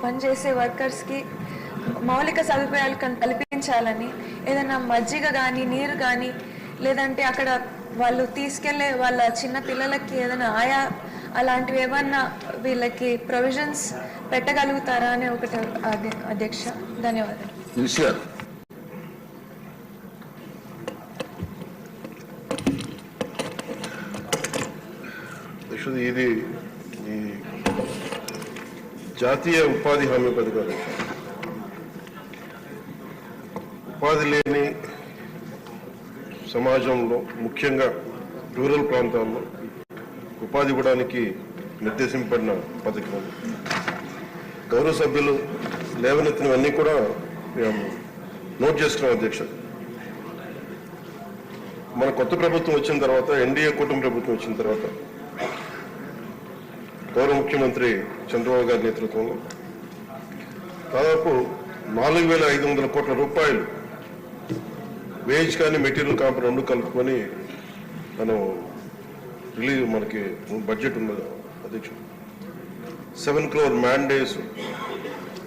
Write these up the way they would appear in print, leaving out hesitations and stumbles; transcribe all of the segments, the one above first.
పనిచేసే వర్కర్స్కి మౌలిక సదుపాయాలు కల్పించాలని, ఏదైనా మజ్జిగ కానీ నీరు కానీ లేదంటే అక్కడ వాళ్ళు తీసుకెళ్లే వాళ్ళ చిన్న పిల్లలకి ఏదైనా అలాంటివి ఏమన్నా వీళ్ళకి ప్రొవిజన్స్ పెట్టగలుగుతారా అని ఒకటి అధ్యక్ష. ధన్యవాదాలు. ఇది ఈ జాతీయ ఉపాధి హామీ పథకాలు, ఉపాధి లేని సమాజంలో ముఖ్యంగా రూరల్ ప్రాంతాల్లో ఉపాధి ఇవ్వడానికి నిర్దేశింపబడిన పథకాలు. గౌరవ సభ్యులు లేవనెత్తినవన్నీ కూడా మేము నోట్ చేసుకున్నాం అధ్యక్ష. మన కొత్త ప్రభుత్వం వచ్చిన తర్వాత, ఎన్డీఏ కూటమి ప్రభుత్వం వచ్చిన తర్వాత గౌరవ ముఖ్యమంత్రి చంద్రబాబు గారి నేతృత్వంలో దాదాపు 4,500 కోట్ల రూపాయలు వేజ్ కానీ మెటీరియల్ కాంప్ రెండు కలుపుకొని మనం మనకి బడ్జెట్ ఉన్నది అధ్యక్ష. 7 crore మ్యాండేస్,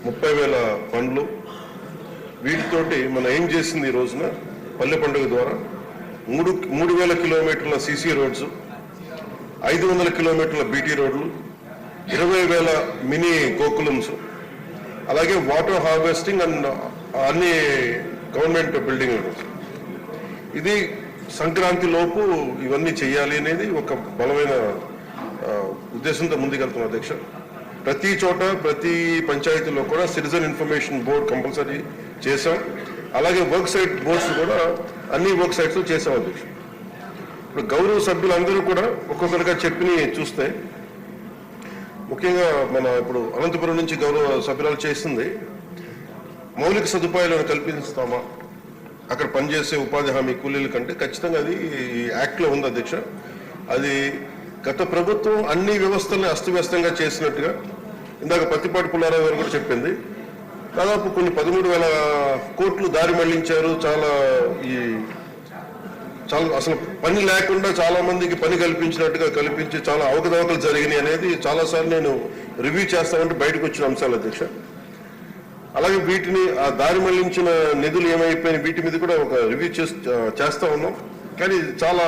30,000 ఫండ్లు. వీటితోటి మనం ఏం చేసింది ఈ రోజున పల్లె పండుగ ద్వారా 3,000 కిలోమీటర్ల సీసీ రోడ్స్, 500 కిలోమీటర్ల బీటీ రోడ్లు, 20,000 మినీ గోకులమ్స్, అలాగే వాటర్ హార్వెస్టింగ్ అండ్ అన్ని గవర్నమెంట్ బిల్డింగ్. ఇది సంక్రాంతి లోపు ఇవన్నీ చేయాలి అనేది ఒక బలమైన ఉద్దేశంతో ముందుకెళ్తున్నాం అధ్యక్ష. ప్రతి చోట ప్రతి పంచాయతీలో కూడా సిటిజన్ ఇన్ఫర్మేషన్ బోర్డ్ కంపల్సరీ చేశాం. అలాగే వర్క్ సైట్ బోర్డ్స్ కూడా అన్ని వర్క్ సైట్స్ చేశాం అధ్యక్ష. ఇప్పుడు గౌరవ సభ్యులందరూ కూడా ఒక్కొక్కరిగా చెప్పిని చూస్తే, ముఖ్యంగా మన ఇప్పుడు అనంతపురం నుంచి గౌరవ సభ్యురాలు చేస్తుంది మౌలిక సదుపాయాలను కల్పిస్తామా అక్కడ పనిచేసే ఉపాధి హామీ కూలీల కంటే, ఖచ్చితంగా అది యాక్ట్లో ఉంది అధ్యక్ష. అది గత ప్రభుత్వం అన్ని వ్యవస్థల్ని అస్తవ్యస్తంగా చేసినట్టుగా ఇందాక పత్తిపాటి పుల్లారావు గారు కూడా చెప్పింది. దాదాపు కొన్ని 13,000 కోట్లు దారి మళ్లించారు. చాలా అసలు పని లేకుండా చాలా మందికి పని కల్పించినట్టుగా కల్పించి చాలా అవకతవకలు జరిగినాయి అనేది చాలాసార్లు నేను రివ్యూ చేస్తానంటే బయటకు వచ్చిన అంశాలు అధ్యక్ష. అలాగే వీటిని ఆ దారి మళ్లించిన నిధులు ఏమైపోయినాయి వీటి మీద కూడా ఒక రివ్యూ చేస్తా ఉన్నాం. కానీ చాలా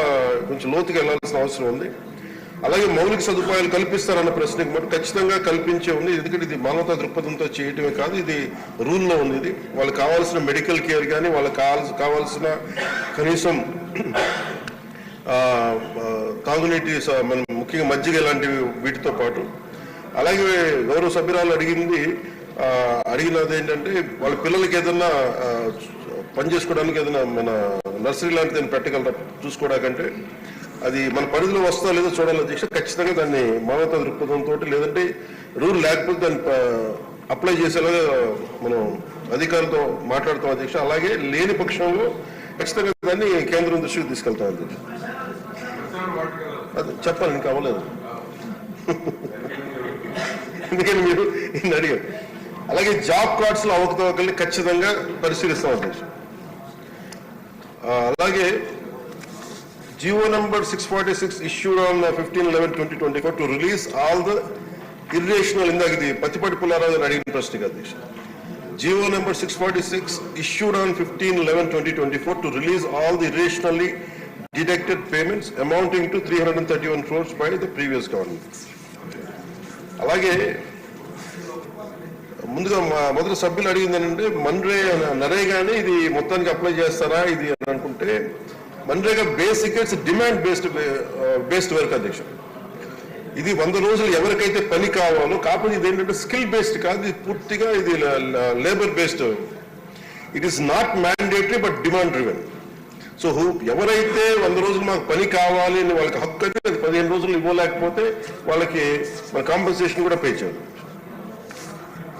కొంచెం లోతుగా వెళ్లాల్సిన అవసరం ఉంది. అలాగే మౌలిక సదుపాయాలు కల్పిస్తారన్న ప్రశ్నకు మరి ఖచ్చితంగా కల్పించే ఉంది. ఎందుకంటే ఇది మానవతా దృక్పథంతో చేయటమే కాదు, ఇది రూల్లో ఉంది. ఇది వాళ్ళకి కావాల్సిన మెడికల్ కేర్ కానీ, వాళ్ళకి కావాల్సిన కనీసం తాగునీటి మనం ముఖ్యంగా మజ్జిగ లాంటివి వీటితో పాటు. అలాగే గౌరవ సభ్యురాలు అడిగినది ఏంటంటే వాళ్ళ పిల్లలకి ఏదన్నా పని చేసుకోవడానికి ఏదైనా మన నర్సరీ లాంటిది పెట్టగలరా చూసుకోవడానికంటే అది మన పరిధిలో వస్తా లేదో చూడాలి అధ్యక్ష. ఖచ్చితంగా దాన్ని మానవతా దృక్పథంతో, లేదంటే రూల్ లేకపోతే దాన్ని అప్లై చేసేలాగా మనం అధికారులతో మాట్లాడుతాం అధ్యక్ష. అలాగే లేని పక్షంలో ఖచ్చితంగా దాన్ని కేంద్రం దృష్టికి తీసుకెళ్తాం అధ్యక్ష. అది చెప్పాలి, ఇంకా అవ్వలేదు ఎందుకని మీరు ఇన్ని అడిగారు. అలాగే జాబ్ కార్డ్స్ లో అవకతవకల్ని ఖచ్చితంగా పరిశీలిస్తాం అధ్యక్ష. అలాగే GO number 646 issued on 15/11/2024 to release all the irrational, ఇందాక ఇది పత్తిపాటి పుల్లారావు గారు అడిగిన ప్రశ్నకి అధ్యక్ష. GO number 646 issued on 15/11/2024 to release all the irrationally deducted payments amounting to 331 crores by the previous government. అలాగే ముందుగా మొదటి సభ్యులు అడిగింది ఏంటంటే నరేగానే ఇది మొత్తానికి అప్లై చేస్తారా ఇది అని అనుకుంటే, MNREGA basic it's demand based work అధ్యక్ష. ఇది 100 రోజులు ఎవరికైతే పని కావాలో, కాకపోతే ఇది ఏంటంటే స్కిల్ బేస్డ్ కాదు, ఇది పూర్తిగా ఇది labour based. It is not mandatory but demand driven. So ఎవరైతే 100 రోజులు మాకు పని కావాలి అని వాళ్ళకి హక్కు అయితే, అది 15 రోజులు ఇవ్వలేకపోతే వాళ్ళకి మన కాంపెన్సేషన్ కూడా పే చేయాలి.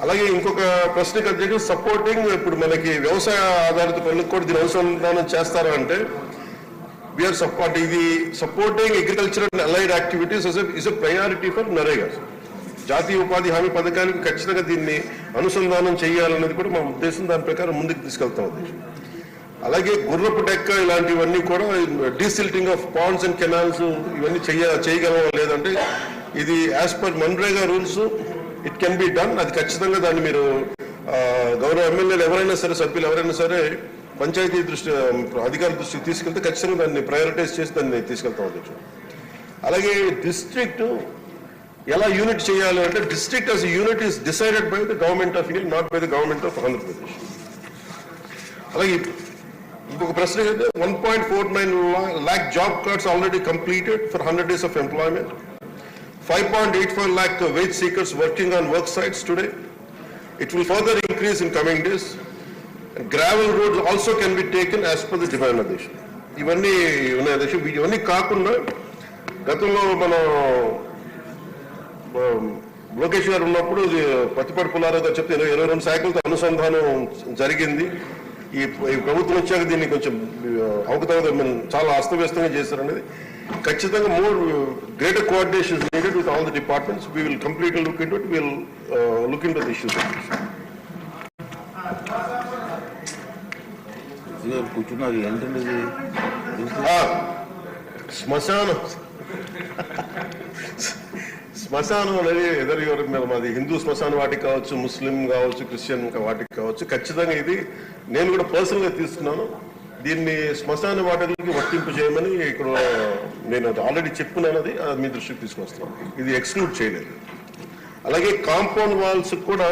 అలాగే ఇంకొక ప్రశ్నకు అధ్యక్షుడు సపోర్టింగ్, ఇప్పుడు మనకి వ్యవసాయ ఆధారిత పనులకు కూడా దీని అనుసంధానం చేస్తారా అంటే, వీఆర్ సపోర్ట్ ఇది supporting agriculture and allied activities is a priority for NREGA. జాతీయ ఉపాధి హామీ పథకానికి ఖచ్చితంగా దీన్ని అనుసంధానం చేయాలనేది కూడా మా ఉద్దేశం. దాని ప్రకారం ముందుకు తీసుకెళ్తాం అధ్యక్షుడు. అలాగే గుర్రపు డెక్క ఇలాంటివన్నీ కూడా desilting of Pond's and canals ఇవన్నీ చేయగలవా లేదంటే, ఇది as per MNREGA rules it can be done. అది ఖచ్చితంగా దాన్ని మీరు గౌరవ ఎమ్మెల్యేలు ఎవరైనా సరే, సభ్యులు ఎవరైనా సరే పంచాయతీ దృష్టి అధికారుల దృష్టికి తీసుకెళ్తే ఖచ్చితంగా దాన్ని ప్రయారిటైజ్ చేసి దాన్ని తీసుకెళ్తాం అధ్యక్షుడు. అలాగే డిస్ట్రిక్ట్ ఎలా యూనిట్ చేయాలి అంటే, district as unit is decided by the government of India, not by the government of Andhra Pradesh. అలాగే ఇంకొక ప్రశ్న అయితే 1.49 lakh job cards already completed for 100 days of employment. 5.85 lakh wage seekers working on work sites today. It will further increase in coming days. And gravel roads also can be taken as per the demand of the nation. ఇవన్నీ ఉన్నాయి అధ్యక్షుడు. ఇవన్నీ కాకుండా గతంలో మనం లోకేష్ గారు ఉన్నప్పుడు పత్తిపాటి పుల్లారావు గారు చెప్తే 22 శాఖలతో అనుసంధానం జరిగింది. ఈ ప్రభుత్వం వచ్చాక దీన్ని కొంచెం అవకతవక చాలా అస్తవ్యస్తంగా చేశారనేది. ఖచ్చితంగా more greater coordination needed with all the departments. We will completely look into it. Will look into the issues. కూర్చున్నారు ఏంటండి శ్మశానం అనేది ఎవరి మాది హిందూ శ్మశాన వాటికి కావచ్చు, ముస్లిం కావచ్చు, క్రిస్టియన్ వాటికి కావచ్చు. ఖచ్చితంగా ఇది నేను కూడా పర్సనల్ గా తీసుకున్నాను. దీన్ని శ్మశాన వాటికి వర్తింపు చేయమని ఇక్కడ నేను ఆల్రెడీ చెప్పుకున్నాను. అది మీ దృష్టికి తీసుకొస్తున్నాను. ఇది ఎక్స్క్లూడ్ చేయలేదు. అలాగే కాంపౌండ్ వాల్స్ కూడా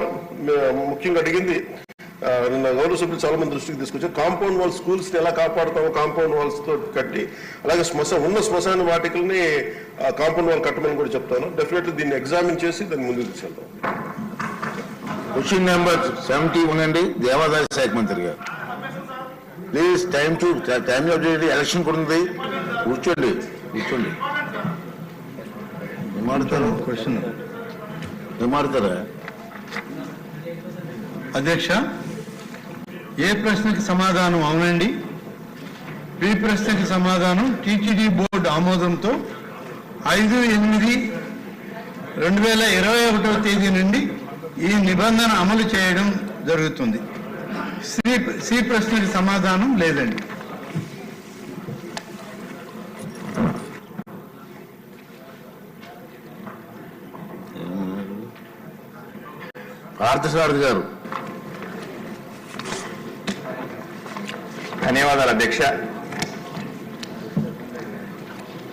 ముఖ్యంగా అడిగింది. నిన్న గౌరవ సభ్యులు చాలా మంది దృష్టికి తీసుకొచ్చారు. కాంపౌండ్ వాల్ స్కూల్స్ ని ఎలా కాపాడుతామో కాంపౌండ్ వాల్స్ తో కట్టి, అలాగే ఉన్న శ్మశాన వాటికల్ని కాంపౌండ్ వాల్ కట్టమని కూడా చెప్తాను. డెఫినెట్లీ దీన్ని ఎగ్జామిన్ చేసి దాన్ని ముందుకు తీసుకెళ్తాం. క్వశ్చన్ నెంబర్ 70 ఉందండి. దేవాదాయ శాఖ మంత్రి గారు ప్లీజ్ టైం ఎలక్షన్ కూడా ఉంది. కూర్చోండి. ఏమాడతారు? క్వశ్చన్ ఏమాడతారా అధ్యక్ష? ఏ ప్రశ్నకి సమాధానం అవునండి, బి ప్రశ్నకి సమాధానం టీటీడీ బోర్డు ఆమోదంతో 5/8/2021 తేదీ నుండి ఈ నిబంధన అమలు చేయడం జరుగుతుంది. సి ప్రశ్నకి సమాధానం లేదండి. పార్థసారథి గారు. ధన్యవాదాలు అధ్యక్ష.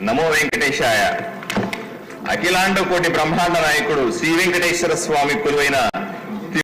నమో వెంకటేశాయ. అఖిలాండ కోటి బ్రహ్మాండ నాయకుడు శ్రీ వెంకటేశ్వర స్వామి కొలువైన